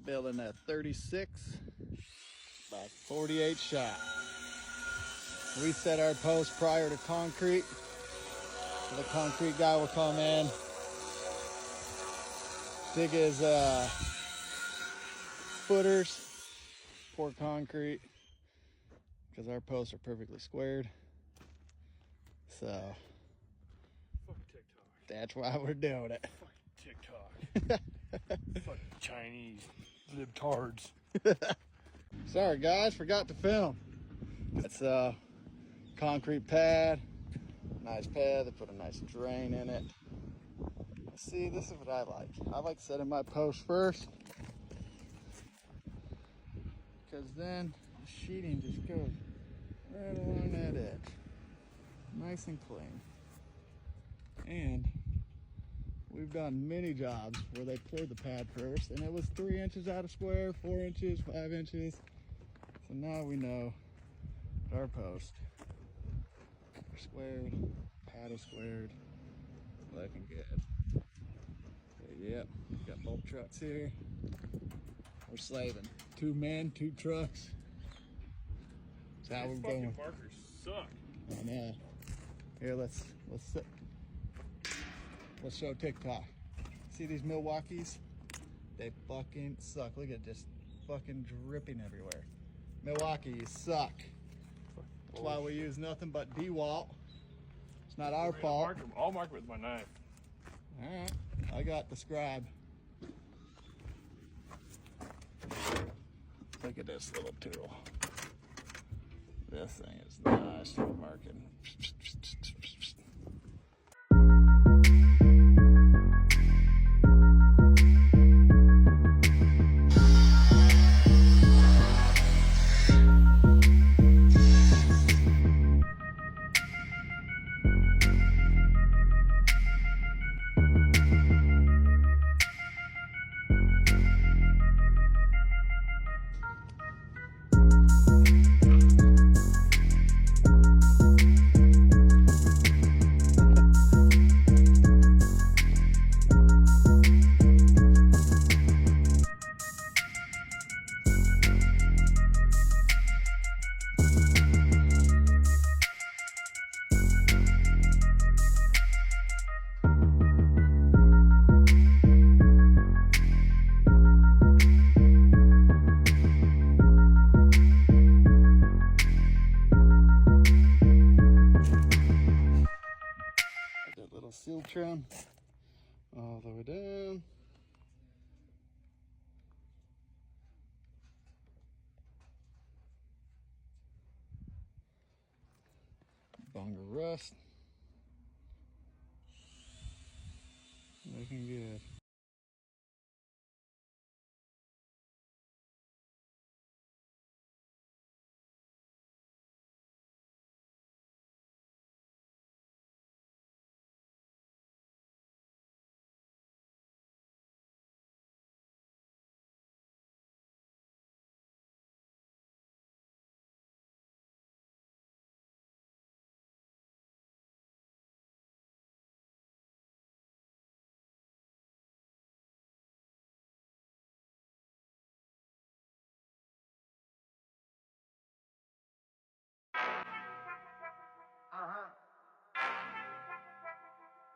Building a 36 by 48 shot. We set our post prior to concrete. The concrete guy will come in, dig his footers, pour concrete, because our posts are perfectly squared. So fuck TikTok. That's why we're doing it. Fuck TikTok. Fuck Chinese libtards. Sorry guys, forgot to film. It's a concrete pad, nice pad. They put a nice drain in it. See, this is what I like. I like setting my post first, because then the sheeting just goes right along that edge, nice and clean. And we've done many jobs where they poured the pad first and it was 3 inches out of square, 4 inches, 5 inches. So now we know that our posts are squared, pad is squared, looking good. So, yep, got both trucks here. We're slaving. 2 men, 2 trucks. That's how we're going. Fucking markers suck. I know. Here, let's sit. Let's show TikTok. See these Milwaukees? They fucking suck. Look at just fucking dripping everywhere. Milwaukee, you suck. That's why we use nothing but DeWalt. It's not our fault. I'll mark it with my knife. All right, I got the scribe. Look at this little tool. This thing is nice for marking. Seal trim all the way down. Bonga rust. Looking good.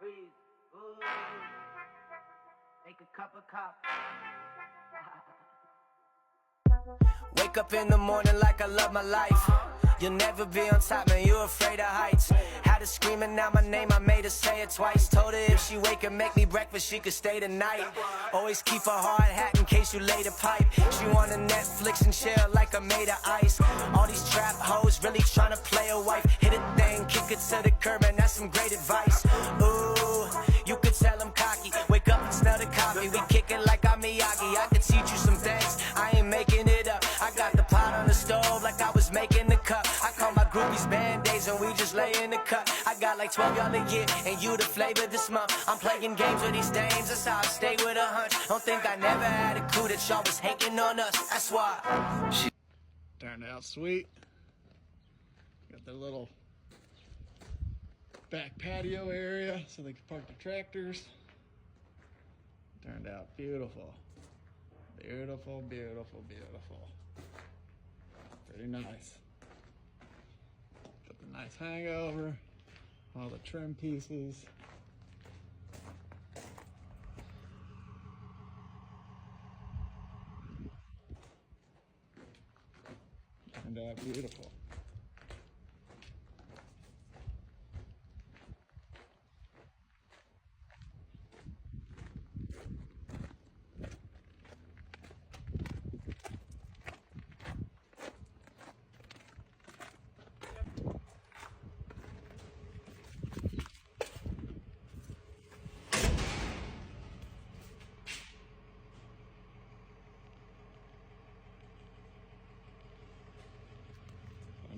Breathe. Ooh. Make a cup of coffee. Wake up in the morning like I love my life. You'll never be on top, man, you afraid of heights. Had her screaming out my name, I made her say it twice. Told her if she wake and make me breakfast, she could stay the night. Always keep a hard hat in case you lay the pipe. She wanna Netflix and chill like I'm made of ice. All these trap hoes really tryna play a wife. Hit a thing, kick it to the curb, man, that's some great advice. Ooh, you could tell I'm cocky. Wake up and smell the coffee, we kick it like I'm Miyagi. I could teach you some things, I ain't making it up. I got the pot on the stove like I was making the cup. I call my groupies band-aids and we just lay in the cut. I got like 12 y'all a year and you the flavor this month. I'm playing games with these dames, that's how I stay with a hunch. Don't think I never had a clue that y'all was hating on us, that's why. She Turned out sweet. Got their little back patio area so they could park the tractors. Turned out beautiful. Beautiful, beautiful, beautiful. Pretty nice. Got the nice hangover, all the trim pieces. And beautiful.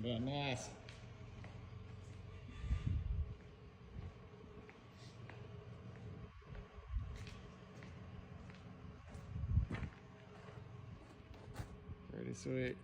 Very nice. Pretty sweet.